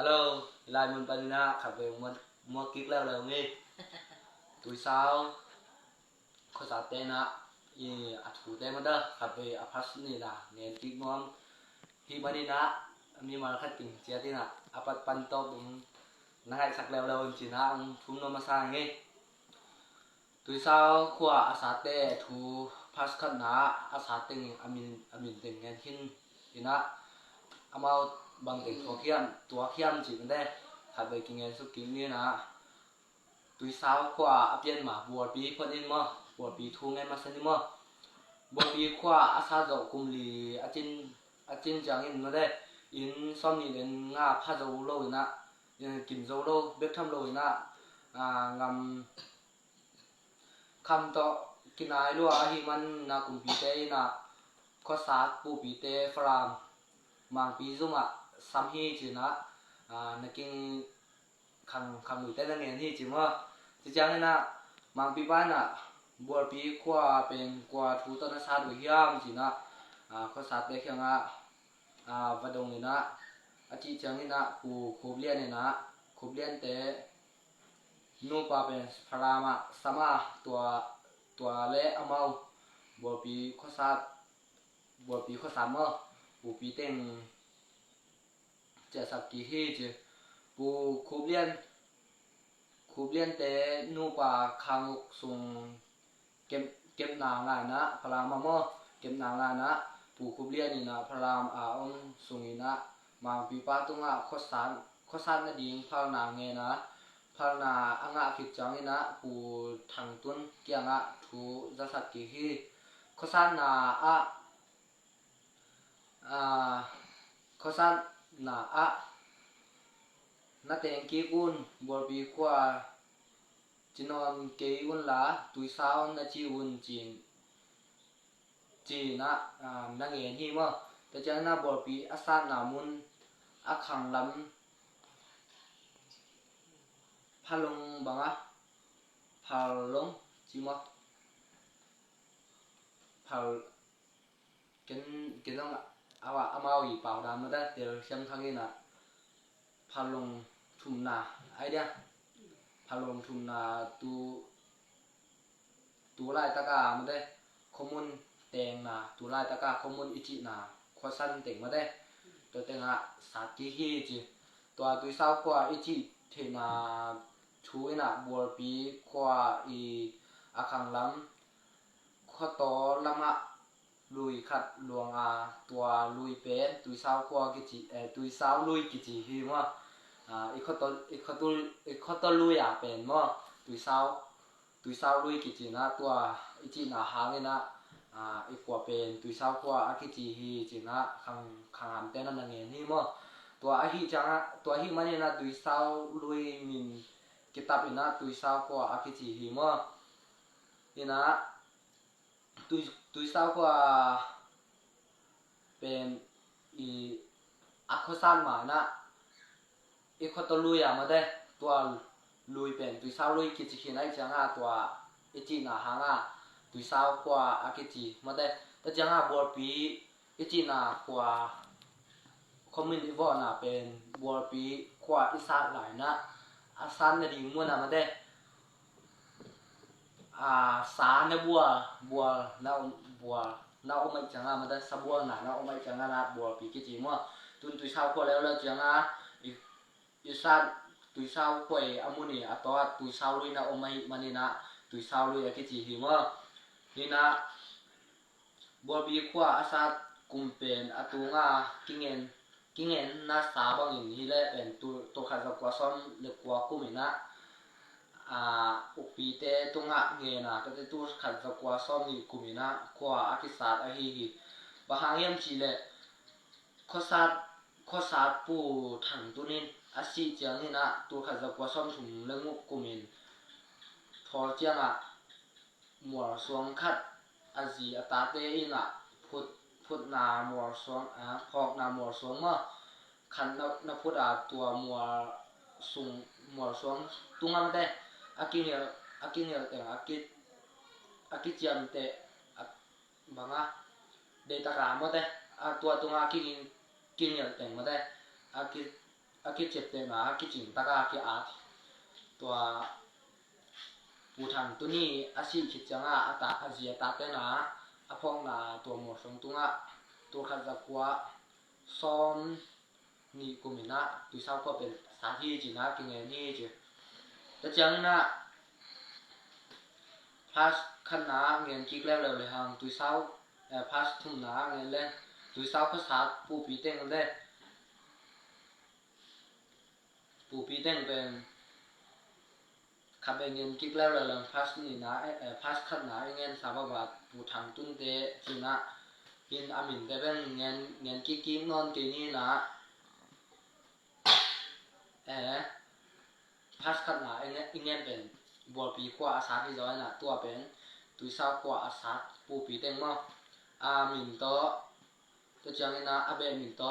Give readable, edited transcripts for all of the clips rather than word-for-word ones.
Hello, Lai Mun Panina ขับไปมัวกิ๊กแล้วงี้ตุยสาวข้อสาเตนะอัดหูเตมาเด้อขับไปอภัสนี่ล่ะเงินกิ๊กน้องพี่มานี่นะมีมาคัดติ่งเจียที่น่ะอปัดปันโตบุนะให้สักแล้วจริงๆนะทุ่มนมาสร้างงี้ตุยสาวขวาอาสาเตทูพัสคันนะอาสาติงอามินติงเงินขึ้นอีนะอามาบางติงตัวเขียมจิมันได้ขับไปกินเงินสุกินนี่นะตุยสาวขวาอเปียนมาบัวปีพอดินมาบัวปีทูเงินมาสนิมาบัวปีขวาอาสาดอกกุมลีอาจินจังอินมาได้อินซ้อมนี่เล่นงาพาโจโลนะกินโจโลเบ็ดทำโลนะงำคำต่อกินายลัวหิมันนากุมปีเตนะข้อสาปูปีเตฝรั่งมังปีซุมะซัมฮีจินะนักกินคังมือเต้นเงินที่จิว่าจะจังนี่นะมังปีบ้านน่ะบัวปีกว่าเป็นกว่าทูต้นซาดวยามจินะข้อสาเตเขียงวดงนี่นะอาจิจังนี่นะคูบเลียนนี่นะคูบเลียนเตนูปาเป็นพรามะสมาตัวเละอเมาบัวปีข้อสา3มื้อปูปีเต็งจะสักกี่ที่จิปูคูบเลียนเตนูปาคังสุงเก็บนางลายนะพรามะมื้อเก็บนางลายนะปูคูบเลียนนี่นะพรามอนสุงนี่นะมาปีปาตุงะข้อสารนะดิงพรนางเงนะพรนาอังะคิดจังนี่นะปูทังตุนเกียงะทูจะสักกี่ที่ข้อสารนาข้อสารนานาเตงกีกุนบัวปีกว่าจินอนเกยอุนละตุยสาวนาจีอุนจีนะนางเงินที่มั้งแต่จังนะบัวปีอาสานามุนอาขังลำพาลงบังพาลงจีมั้งพาเกต้องอามาอีเป่าดำมาได้เดี๋ยวเชื่อมทางนี้นะพาลงทุมนาไอเดียพาลงทุมนาตูไล่ตะกามาได้คอมมูนแตงนาตูไล่ตะกาคอมมูนอิจินาควาซันเต็งมาได้ตัวเต็งสากิฮิจิตัวตุยสาวกว่าอิจิเทนาชูน่ะบัวปีกว่าอาคังลำข้อต่อละมะลุยขัดลวงตัวลุยเป็นตุยสาวกว่ากิจิตุยสาวลุยกิจิฮิมะอีกข้อต่อลุยเป็นมะตุยสาวลุยกิจินะตัวอิจินะหางนี่นะอีกว่าเป็นตุยสาวกว่าอากิจิฮิจินะคังหามเต้นนั่นเองนี่มะตัวอาฮิจังตัวฮิมันนี่นะตุยสาวลุยมินกิตับอีนะตุยสาวกว่าอากิจิฮิมะนี่นะตุยสาวกว่าเป็นอักขสันมานะอีกข้อตัวลุยมาได้ตัวลุยเป็นตุยสาวลุยกิจิฮินะจังตัวอิจินะหางตุยสาวกว่าอากิจิมาได้แต่จังบัวปีอิจินะกว่าคอมมิวนิวนะเป็นบัวปีกว่าอิสานหลายนะอาสานนะดิมัวนะมาได้สาในบัวนาอไม่จังมาได้สบัวน่ะนาอไม่จังนะบัวปีกิจิมัวตุยสาวกว่าแล้วจังอิสานตุยสาวกว่าอามุนี่ตัวตุยสาวลุยนาอไม่มันนี่นะตุยสาวลุยอากิจิฮิมัวนี่นะบัวปีกว่าอาสากุมเป็นตุงกิเงินนะสาบางอย่างนี้แหละเป็นตัวขัดกับกว่าซ้อมเล็กกว่ากุมินะอุปีเตตุงเงินะแต่ตัวขัดกับกว่าซ้อมนี่กุมินะกว่าอากิสาอาฮิบางอย่างจีเลยข้อสาปูถังตัวนี้อาศิจังนี่นะตัวขัดกับกว่าซ้อมถุงเรื่องมุกกุมินทอจังหมัวสวงขัดอาจีอัตาเตอินะพุทนาหมัวสวงพอกนาหมัวสวงมาขันนับพุทตัวหมัวสวงตุงมาได้อากิเนี่ยแต่อากิจันเตบางเดตากามาได้ตัวตุงอากิเนี่ยแต่มาได้อา อากิเจ็บเตนะกิจิงตะกากิอาตัวปูทางตัวนี้อาชีพคิดจังอาตาอาเจียตาเตนะอพองนาตัวหมดสงตุงตัวขัดจักว่าซ้อมนี่กุมินะตุเศร้าก็เป็นสาธิตจินะกิเงนี่จิแต่จังนะพาสขันนาเงินกิกแล้วเลยหางตุเศร้าพาสทุ่มนาเงินเล่นตุเศร้าภาษาปูปีเต็งเล่ปูปีเต็งเป็นขับเงินกิกแล้วเลยพาสนี่นะพาสขันนาเงินสามบาทปูทางตุ้นเตจินะยินอามินแต่เป็นเงินกิกนอนกินี่นะพาสขันนาเงินเป็นบัวปีกว่าอาสาที่ร้อยนะตัวเป็นตุยเศร้ากว่าอาสาปูปีเต็งมั้งอามินโตตัวจังนี่นะอาเบมินโต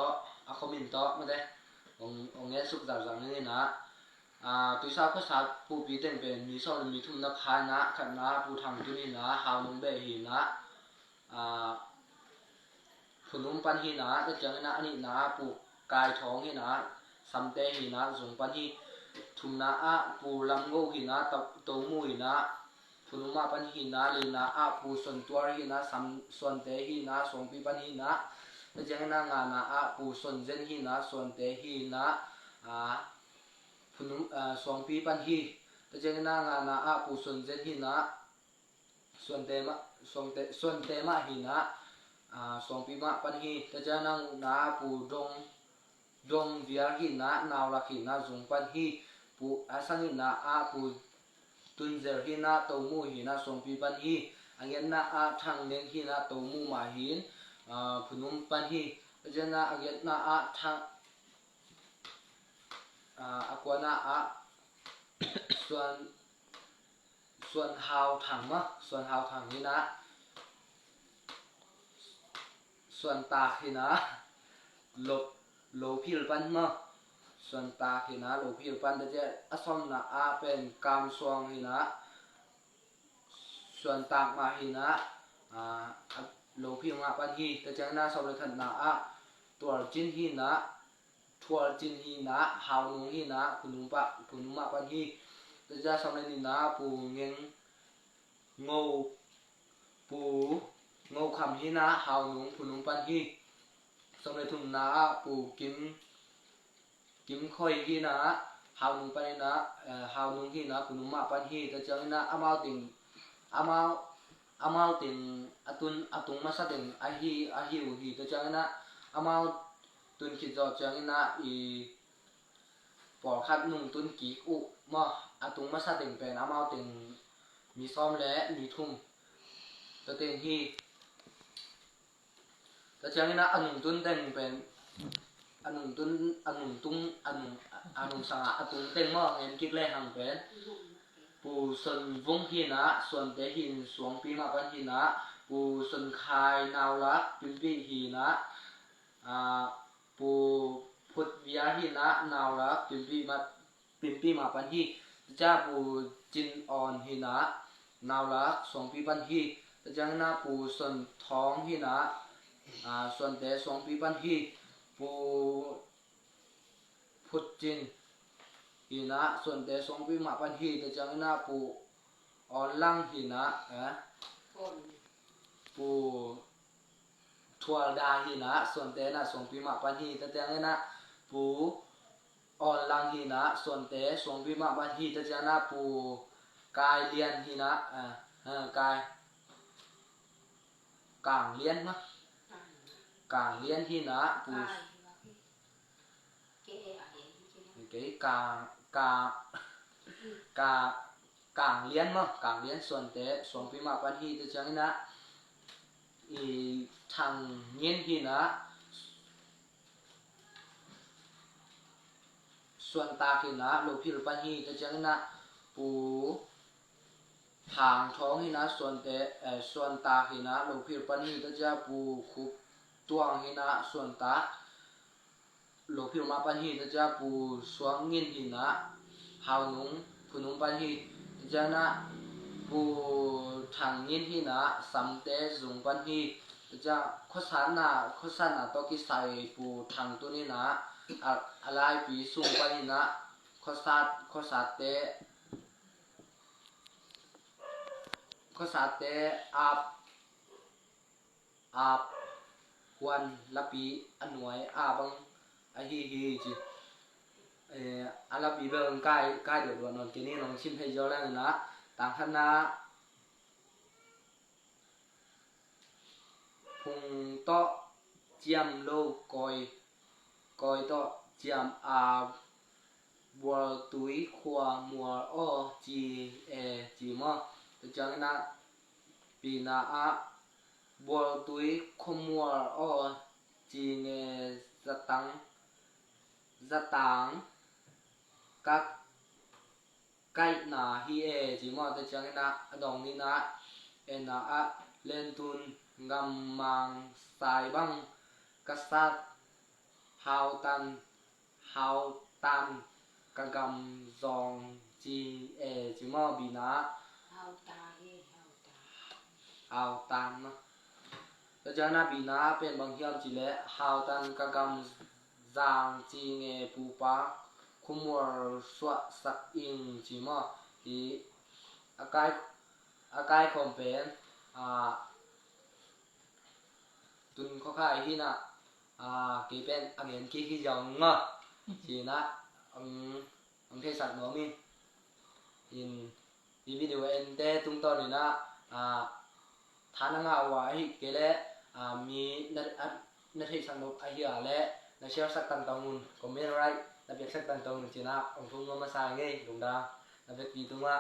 อาคอมินโตไม่ได้องเงี้ยสุกจังนี่นะตุยเศร้าภาษาปูปีเต็งเป็นมีส่วนมีทุ่มนับพายนะขันนะปูทางตัวนี้นะหาวนุ่งเบหีนะผุนุ่มปันหีนะตัวจังนี่นะอันนี้นะปูกายท้องหีนะสัมเตหีนะสงปันหีทุมนาปูลำโง่หินะตมูหินะผุนุมาปันหินะลีนะปูส่วนตัวหินะสัมส่วนเตหินะสงปีปันหินะแต่จังนะงานะปูส่วนเจนหินะส่วนเตหินะผุนุสงปีปันหิแต่จังนะงานะปูส่วนเจนหินะส่วนเตมะส่วนเตมะหินะสงปีมะปันหิแต่จังนะปูดงเวียหินะนาวลักหินะสงปันหิปูอาสังหินะปูตุนเจอหินะโตมูหินะสงปีปันหิอันเงี้ยนะทางเลี้ยงหินะโตมูมาหินผุนุมปันหิเพราะฉะนั้นอันเงี้ยนะทางกว่านะส่วนหาวถังมะส่วนหาวถังนี่นะส่วนตาหินะโลพิลปันมะส่วนตาหินะโลพิลปันแต่จะอสมนะเป็นกามสวงหินะส่วนตากมาหินะโลพิลมาปันหิแต่จะน่าสมเลยขันนะตัวจินหินะทัวจินหินะหาวนุงหินะผุนุมาปันหิแต่จะสมเลยนี่นะปูเงงงูคำหินะหาวนุงผุนุปันหิสมเลยทุนนะปูกิมค่อยหินะหาวนุงปันนะหาวนุงหินะผุนุมาปันหิแต่จะนะอามาติงตุงมาซะติงอาฮิวหิแต่จะนะอามาตุนคิดจอจะนะปอคัดนุ่งตุนกีอุมาตุงมาซะติงเป็นอามาติงมีซ้อมและมีทุ่มแต่เต็งหิแต่จะนะอันนุ่งตุนเต็งเป็นอันนุ่งสังอันตุงเต็งมาเงินกิกแลหังเป็นปูส่วนวงหินะส่วนเตหินสวงปีมาปันหินะปูส่วนคายนาวลักปิมปีหินะปูพุทธวิยาหินะนาวลักปิมปีมาปันหิจ้าปูจินอ่อนหินะนาวลักสวงปีปันหิจังนะปูส่วนท้องหินะส่วนเตสวงปีปันหิปูพุทธจินหินะส่วนแต่สองปีมาปันหิแต่จังนะปูออนลังหินะปูทัวดาหินะส่วนแต่นะสองปีมาปันหิแต่จังนะปูออนลังหินะส่วนแต่สองปีมาปันหิแต่จังนะปูกายเลียนหินะกายกลางเลียนนะกลางเลียนหินะปูcái càng liên mà càng liên xuân tế xuân phi mà ban hi tự chẳng na thằng nhiên hi na xuân ta hi na lô phi ban hi tự chẳng na pu thằngท้องhi na xuân tế xuân ta hi na lô phi ban hi tự cha pu khu tuang hi na xuân taโลพิวมาปันหิตจะปูสวงเงินหินะหาวนุงผุนุงปันหิจะนะปูทางเงินหินะสัมเตจุงปันหิจะข้อสานนะตอกิใส่ปูทางตัวนี้นะ อะไรปีสูงปานินะข้อสาเตอาบควนละปีอันหน่วยอาบังอะฮีจิอะละปีเบิ่งใกล้เดือดวันกินี้น้องชิมให้ยอแล้วนะต่างคณะพุงโตเจียมโลกอยโตเจียมอาบัวตุยขวามัวอ้อจีมอตะจังนะปีนาอะบัวตุยขมัวอ้อจีเงสตังกักไก่นาฮีจีมอตะจังนะดองนี่นะนาอะเลนทุนงำมังสายบังกษัตริย์ฮาวตันกะกำซองจีจิมอบีนะฮาวตันนะก็จะนะบีนะเป็นบางเฮียมจิเลฮาวตันกะกำซางจีเงปูปาคุมัวสวะสักอิงจิมอที่อากายคอมเป็นตุนข้อค่ายที่น่ะกี่เป็นอันเห็นกี่ยองงะสินะอังเทศสัตว์หมอมิอินวิดีโอเอ็นเตตุงตอนนี่นะทานังเอาไว้เกเลมีนัทเทศนุกไอเหียและนักเชี่ยวสักตันตองมุนคอมเมนต์ไรนักเบียกสักตันตองมุนสินะองค์ทุ่งมาสร้างไงลงดานักเบียกปีตุงว่า